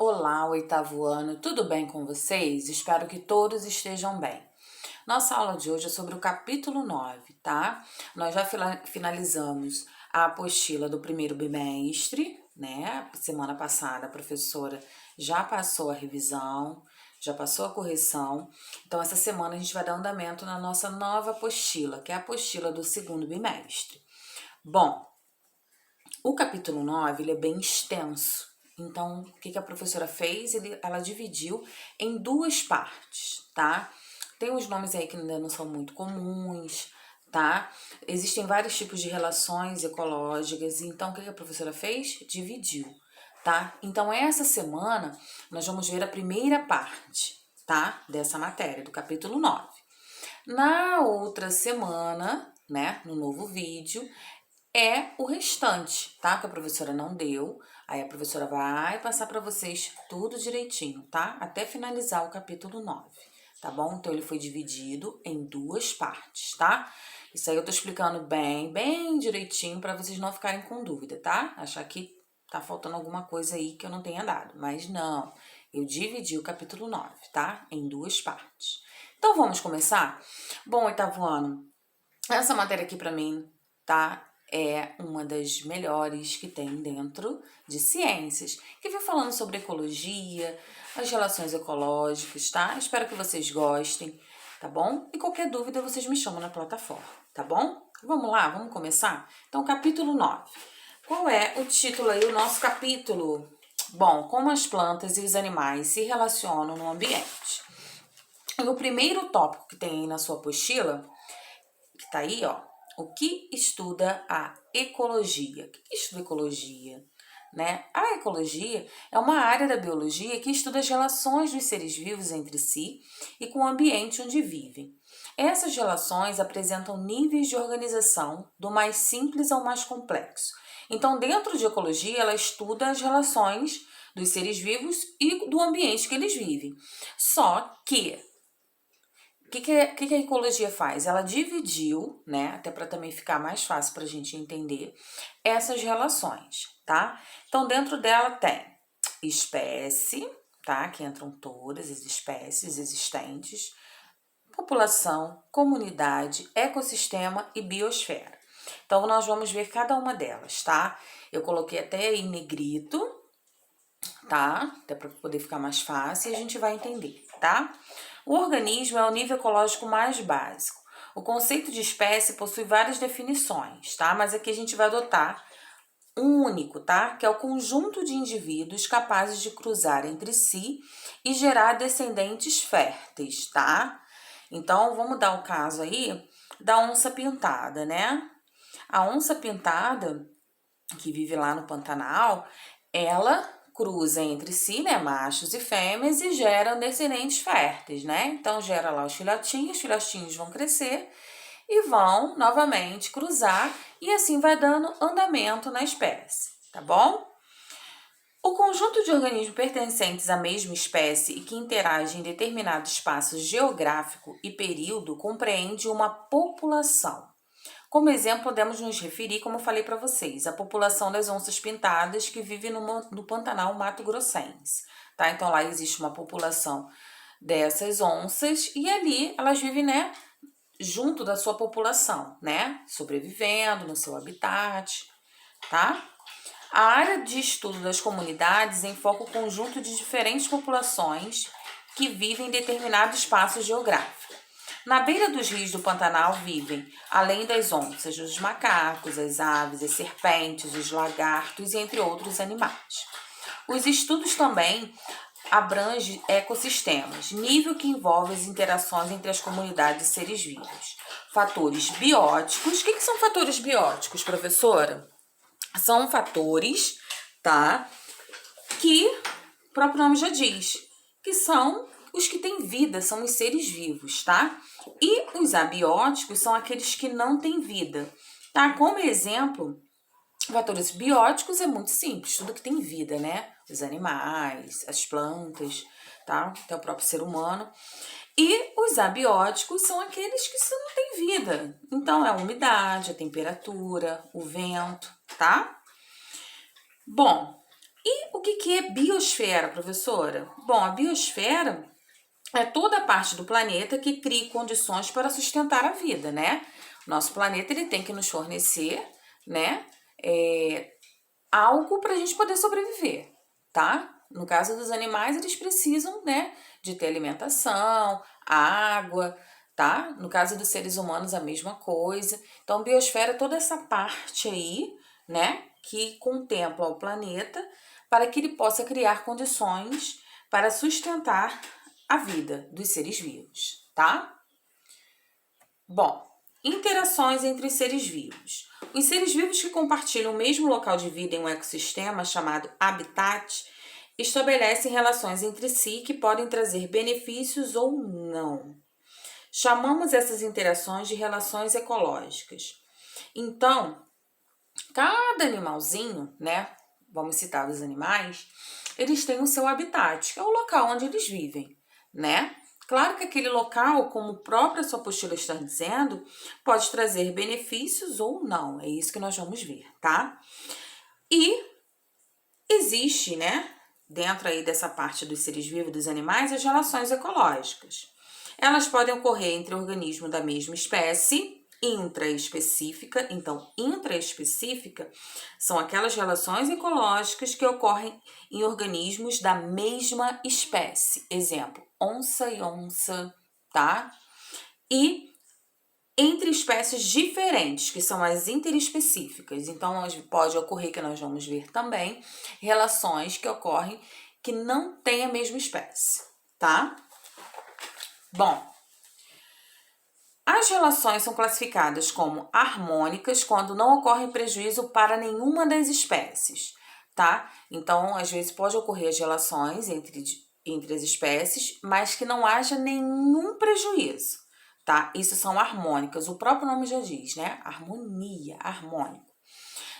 Olá, oitavo ano, tudo bem com vocês? Espero que todos estejam bem. Nossa aula de hoje é sobre o capítulo 9, tá? Nós já finalizamos a apostila do primeiro bimestre, né? Semana passada a professora já passou a revisão, já passou a correção. Então, essa semana a gente vai dar andamento na nossa nova apostila, que é a apostila do segundo bimestre. Bom, o capítulo 9 ele é bem extenso. Então, o que a professora fez? Ela dividiu em duas partes, tá? Tem uns nomes aí que ainda não são muito comuns, tá? Existem vários tipos de relações ecológicas. Então, o que a professora fez? Dividiu, tá? Então, essa semana, nós vamos ver a primeira parte, tá? Dessa matéria, do capítulo 9. Na outra semana, né, no novo vídeo, é o restante, tá? Que a professora não deu. Aí a professora vai passar para vocês tudo direitinho, tá? Até finalizar o capítulo 9, tá bom? Então ele foi dividido em duas partes, tá? Isso aí eu tô explicando bem direitinho para vocês não ficarem com dúvida, tá? Achar que tá faltando alguma coisa aí que eu não tenha dado, mas não. Eu dividi o capítulo 9, tá? Em duas partes. Então vamos começar? Bom, oitavo ano, essa matéria aqui para mim, tá? É uma das melhores que tem dentro de ciências, que vem falando sobre ecologia, as relações ecológicas, tá? Espero que vocês gostem, tá bom? E qualquer dúvida vocês me chamam na plataforma, tá bom? Vamos lá, vamos começar? Então, capítulo 9. Qual é o título aí, o nosso capítulo? Bom, como as plantas e os animais se relacionam no ambiente. E o primeiro tópico que tem aí na sua apostila, que tá aí, ó, o que estuda a ecologia? O que estuda ecologia? Né? A ecologia é uma área da biologia que estuda as relações dos seres vivos entre si e com o ambiente onde vivem. Essas relações apresentam níveis de organização do mais simples ao mais complexo. Então, dentro de ecologia, ela estuda as relações dos seres vivos e do ambiente que eles vivem. Só que o que a ecologia faz? Ela dividiu, né, até para também ficar mais fácil para a gente entender, essas relações, tá? Então, dentro dela tem espécie, tá? Que entram todas as espécies existentes, população, comunidade, ecossistema e biosfera. Então, nós vamos ver cada uma delas, tá? Eu coloquei até em negrito, tá? Até para poder ficar mais fácil e a gente vai entender, tá? O organismo é o nível ecológico mais básico. O conceito de espécie possui várias definições, tá? Mas aqui a gente vai adotar um único, tá? Que é o conjunto de indivíduos capazes de cruzar entre si e gerar descendentes férteis, tá? Então, vamos dar o caso aí da onça pintada, né? A onça pintada, que vive lá no Pantanal, ela cruza entre si, né, machos e fêmeas, e gera descendentes férteis, né? Então gera lá os filhotinhos vão crescer e vão novamente cruzar e assim vai dando andamento na espécie, tá bom? O conjunto de organismos pertencentes à mesma espécie e que interagem em determinado espaço geográfico e período compreende uma população. Como exemplo, podemos nos referir, como eu falei para vocês, a população das onças pintadas que vive no Pantanal Mato Grossense. Tá? Então, lá existe uma população dessas onças e ali elas vivem, né, junto da sua população, né, sobrevivendo no seu habitat, tá? A área de estudo das comunidades enfoca o conjunto de diferentes populações que vivem em determinado espaço geográfico. Na beira dos rios do Pantanal vivem, além das onças, os macacos, as aves, as serpentes, os lagartos e entre outros animais. Os estudos também abrangem ecossistemas, nível que envolve as interações entre as comunidades de seres vivos. Fatores bióticos. O que são fatores bióticos, professora? São fatores, tá? Que o próprio nome já diz, que são os que têm vida, são os seres vivos, tá? E os abióticos são aqueles que não têm vida, tá? Como exemplo, fatores bióticos é muito simples, tudo que tem vida, né? Os animais, as plantas, tá? Até o próprio ser humano. E os abióticos são aqueles que não têm vida. Então, é a umidade, a temperatura, o vento, tá? Bom, E o que é biosfera, professora? Bom, a biosfera é toda a parte do planeta que cria condições para sustentar a vida, né? Nosso planeta ele tem que nos fornecer, né, algo para a gente poder sobreviver, tá? No caso dos animais, eles precisam, né, de ter alimentação, água, tá? No caso dos seres humanos, a mesma coisa. Então, biosfera é toda essa parte aí, né, que contempla o planeta para que ele possa criar condições para sustentar a vida dos seres vivos, tá? Bom, interações entre os seres vivos. Os seres vivos que compartilham o mesmo local de vida em um ecossistema chamado habitat estabelecem relações entre si que podem trazer benefícios ou não. Chamamos essas interações de relações ecológicas. Então, cada animalzinho, né? Vamos citar os animais, eles têm o seu habitat, que é o local onde eles vivem, né? Claro que aquele local, como a própria sua apostila está dizendo, pode trazer benefícios ou não. É isso que nós vamos ver, tá? E existe, né, dentro aí dessa parte dos seres vivos, dos animais, as relações ecológicas. Elas podem ocorrer entre organismos da mesma espécie, intraespecífica. Então, intraespecífica são aquelas relações ecológicas que ocorrem em organismos da mesma espécie. Exemplo, onça e onça, tá? E entre espécies diferentes, que são as interespecíficas. Então, pode ocorrer, que nós vamos ver também, relações que ocorrem que não têm a mesma espécie, tá? Bom, as relações são classificadas como harmônicas quando não ocorre prejuízo para nenhuma das espécies, tá? Então, às vezes pode ocorrer as relações entre as espécies, mas que não haja nenhum prejuízo, tá? Isso são harmônicas, o próprio nome já diz, né? Harmonia, harmônico.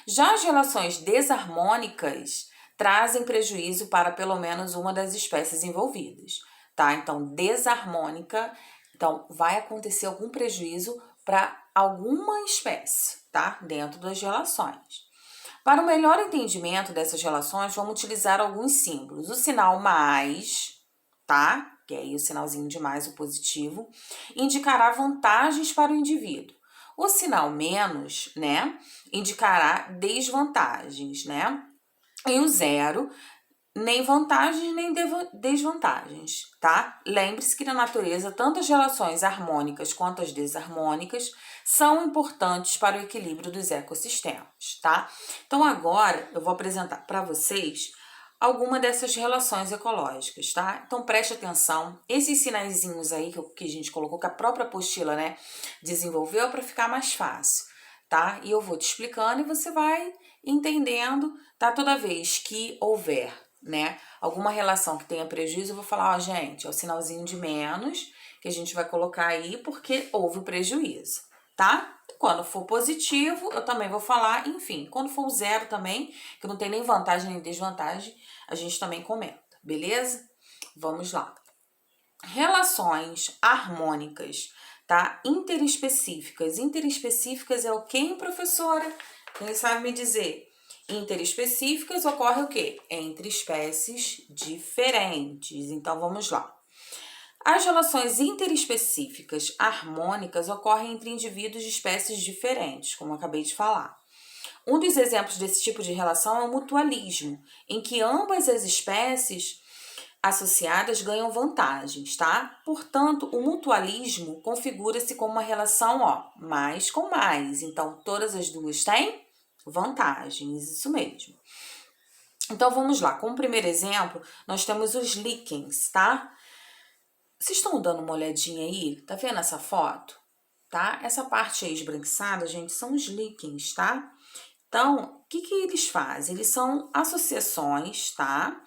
Já as relações desarmônicas trazem prejuízo para pelo menos uma das espécies envolvidas, tá? Então, desarmônica, então vai acontecer algum prejuízo para alguma espécie, tá? Dentro das relações. Para o melhor entendimento dessas relações, vamos utilizar alguns símbolos. O sinal mais, tá? Que é aí o sinalzinho de mais, o positivo, indicará vantagens para o indivíduo. O sinal menos, né, indicará desvantagens, né? E o zero, nem vantagens nem desvantagens, tá? Lembre-se que na natureza, tanto as relações harmônicas quanto as desarmônicas são importantes para o equilíbrio dos ecossistemas, tá? Então agora eu vou apresentar para vocês alguma dessas relações ecológicas, tá? Então preste atenção, esses sinaizinhos aí que a gente colocou, que a própria apostila, né, desenvolveu para ficar mais fácil, tá? E eu vou te explicando e você vai entendendo, tá? Toda vez que houver, né, alguma relação que tenha prejuízo, eu vou falar, ó, gente, é o sinalzinho de menos que a gente vai colocar aí porque houve o prejuízo, tá? Quando for positivo, eu também vou falar, enfim, quando for o zero também, que não tem nem vantagem nem desvantagem, a gente também comenta, beleza? Vamos lá. Relações harmônicas, tá? Interespecíficas. Interespecíficas é o quê, professora? Quem sabe me dizer? Interespecíficas ocorre o quê? Entre espécies diferentes. Então, vamos lá. As relações interespecíficas harmônicas ocorrem entre indivíduos de espécies diferentes, como eu acabei de falar. Um dos exemplos desse tipo de relação é o mutualismo, em que ambas as espécies associadas ganham vantagens, tá? Portanto, o mutualismo configura-se como uma relação, ó, mais com mais. Então, todas as duas têm vantagens, isso mesmo. Então, vamos lá. Como primeiro exemplo, nós temos os líquens, tá? Vocês estão dando uma olhadinha aí? Tá vendo essa foto? Tá? Essa parte aí esbranquiçada, gente, são os líquens, tá? Então, o que eles fazem? Eles são associações, tá?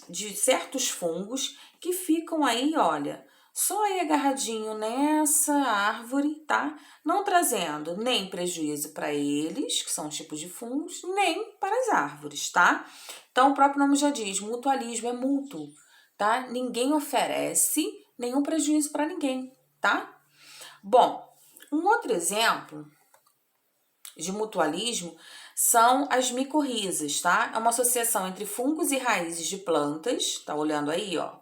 De certos fungos que ficam aí, olha, só aí agarradinho nessa árvore, tá? Não trazendo nem prejuízo para eles, que são os tipos de fungos, nem para as árvores, tá? Então, o próprio nome já diz, mutualismo é mútuo, tá? Ninguém oferece nenhum prejuízo para ninguém, tá? Bom, um outro exemplo de mutualismo são as micorrizas, tá? É uma associação entre fungos e raízes de plantas, tá olhando aí, ó.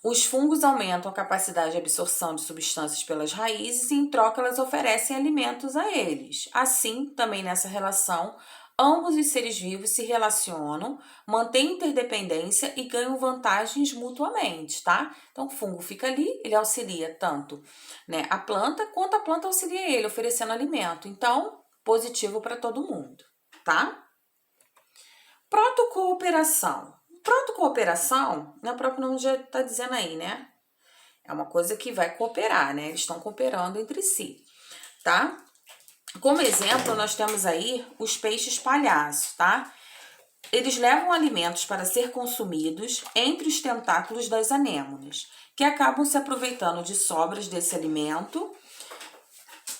Os fungos aumentam a capacidade de absorção de substâncias pelas raízes e, em troca, elas oferecem alimentos a eles. Assim, também nessa relação, ambos os seres vivos se relacionam, mantêm interdependência e ganham vantagens mutuamente, tá? Então, o fungo fica ali, ele auxilia tanto, né, a planta, quanto a planta auxilia ele, oferecendo alimento. Então, positivo para todo mundo, tá? Protocooperação. Protocooperação, né, o próprio nome já está dizendo aí, né? É uma coisa que vai cooperar, né? Eles estão cooperando entre si, tá? Como exemplo, nós temos aí os peixes palhaço, tá? Eles levam alimentos para ser consumidos entre os tentáculos das anêmonas, que acabam se aproveitando de sobras desse alimento,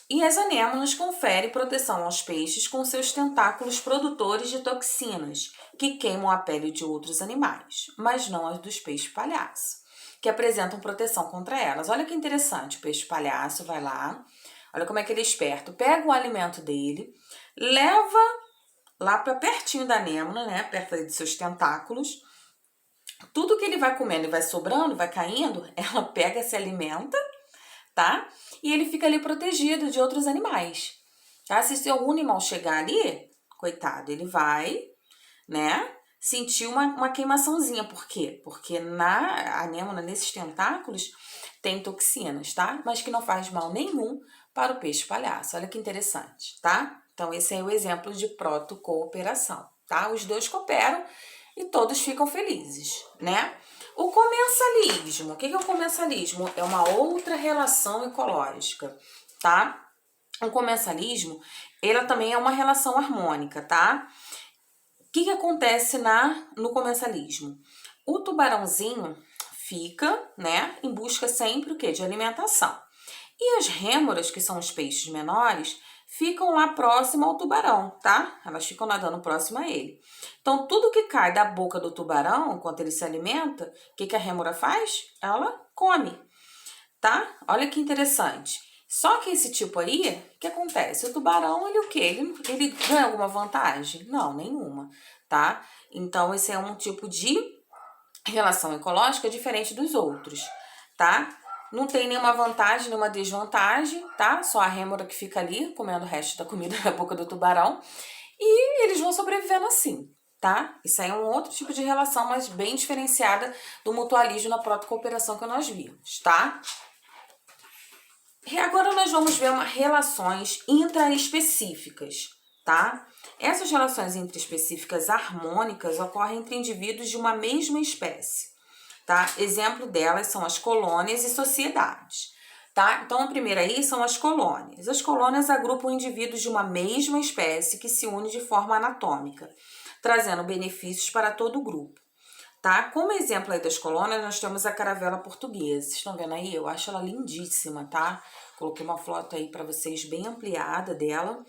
e as anêmonas conferem proteção aos peixes com seus tentáculos produtores de toxinas, que queimam a pele de outros animais, mas não as dos peixes palhaço, que apresentam proteção contra elas. Olha que interessante, o peixe palhaço vai lá, olha como é que ele é esperto, pega o alimento dele, leva lá para pertinho da anêmona, né, perto de seus tentáculos, tudo que ele vai comendo e vai sobrando, vai caindo, ela pega, se alimenta, tá? E ele fica ali protegido de outros animais, tá? Se algum animal chegar ali, coitado, ele vai, né, sentir uma queimaçãozinha. Por quê? Porque na anêmona, nesses tentáculos, tem toxinas, tá? Mas que não faz mal nenhum para o peixe palhaço. Olha que interessante, tá? Então, esse é o exemplo de protocooperação, tá? Os dois cooperam e todos ficam felizes, né? O comensalismo. O que é o comensalismo? É uma outra relação ecológica, tá? O comensalismo, ela também é uma relação harmônica, tá? O que acontece no comensalismo? O tubarãozinho fica, né, em busca sempre o quê? De alimentação. E as rêmoras, que são os peixes menores, ficam lá próximo ao tubarão, tá? Elas ficam nadando próximo a ele. Então, tudo que cai da boca do tubarão, enquanto ele se alimenta, o que a rêmora faz? Ela come, tá? Olha que interessante. Só que esse tipo aí, o que acontece? O tubarão, ele o quê? Ele ganha alguma vantagem? Não, nenhuma, tá? Então, esse é um tipo de relação ecológica diferente dos outros, tá? Não tem nenhuma vantagem, nenhuma desvantagem, tá? Só a rêmora que fica ali, comendo o resto da comida da boca do tubarão. E eles vão sobrevivendo assim, tá? Isso aí é um outro tipo de relação, mas bem diferenciada do mutualismo na protocooperação que nós vimos, tá? E agora nós vamos ver relações intraespecíficas, tá? Essas relações intraespecíficas harmônicas ocorrem entre indivíduos de uma mesma espécie, tá? Exemplo delas são as colônias e sociedades, tá? Então, a primeira aí são as colônias. As colônias agrupam indivíduos de uma mesma espécie que se unem de forma anatômica, trazendo benefícios para todo o grupo, tá? Como exemplo aí das colônias, nós temos a caravela portuguesa. Vocês estão vendo aí? Eu acho ela lindíssima, tá? Coloquei uma foto aí para vocês bem ampliada dela.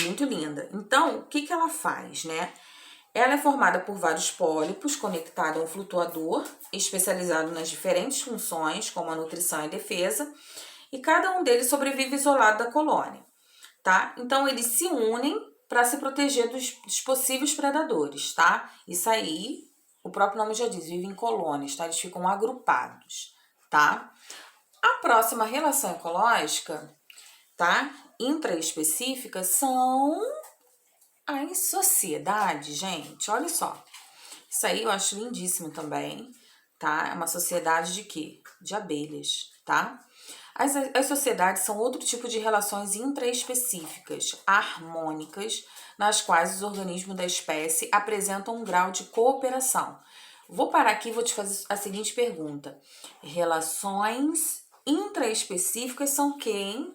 Muito linda. Então, o que ela faz, né? Ela é formada por vários pólipos conectados a um flutuador, especializado nas diferentes funções, como a nutrição e a defesa, e cada um deles sobrevive isolado da colônia, tá? Então, eles se unem para se proteger dos possíveis predadores, tá? Isso aí, o próprio nome já diz, vivem em colônias, tá? Eles ficam agrupados, tá? A próxima relação ecológica, tá? Intraespecífica, são as sociedades, gente. Olha só. Isso aí eu acho lindíssimo também, tá? É uma sociedade de quê? De abelhas, tá? As sociedades são outro tipo de relações intraespecíficas, harmônicas, nas quais os organismos da espécie apresentam um grau de cooperação. Vou parar aqui e vou te fazer a seguinte pergunta. Relações intraespecíficas são quem?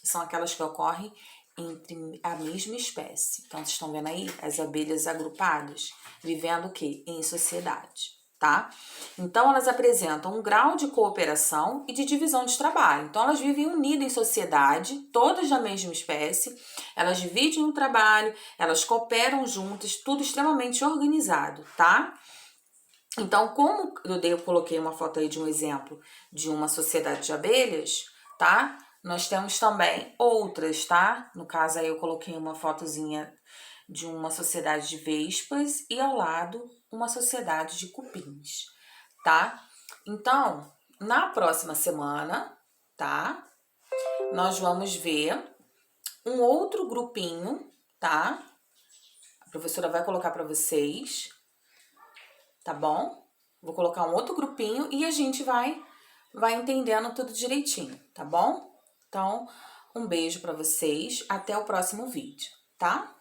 São aquelas que ocorrem entre a mesma espécie. Então, vocês estão vendo aí as abelhas agrupadas, vivendo o quê? Em sociedade, tá? Então, elas apresentam um grau de cooperação e de divisão de trabalho. Então, elas vivem unidas em sociedade, todas da mesma espécie, elas dividem o trabalho, elas cooperam juntas, tudo extremamente organizado, tá? Então, como eu coloquei uma foto aí de um exemplo de uma sociedade de abelhas, tá? Nós temos também outras, tá? No caso aí eu coloquei uma fotozinha de uma sociedade de vespas e ao lado uma sociedade de cupins, tá? Então, na próxima semana, tá? Nós vamos ver um outro grupinho, tá? A professora vai colocar para vocês, tá bom? Vou colocar um outro grupinho e a gente vai entendendo tudo direitinho, tá bom? Então, um beijo para vocês, até o próximo vídeo, tá?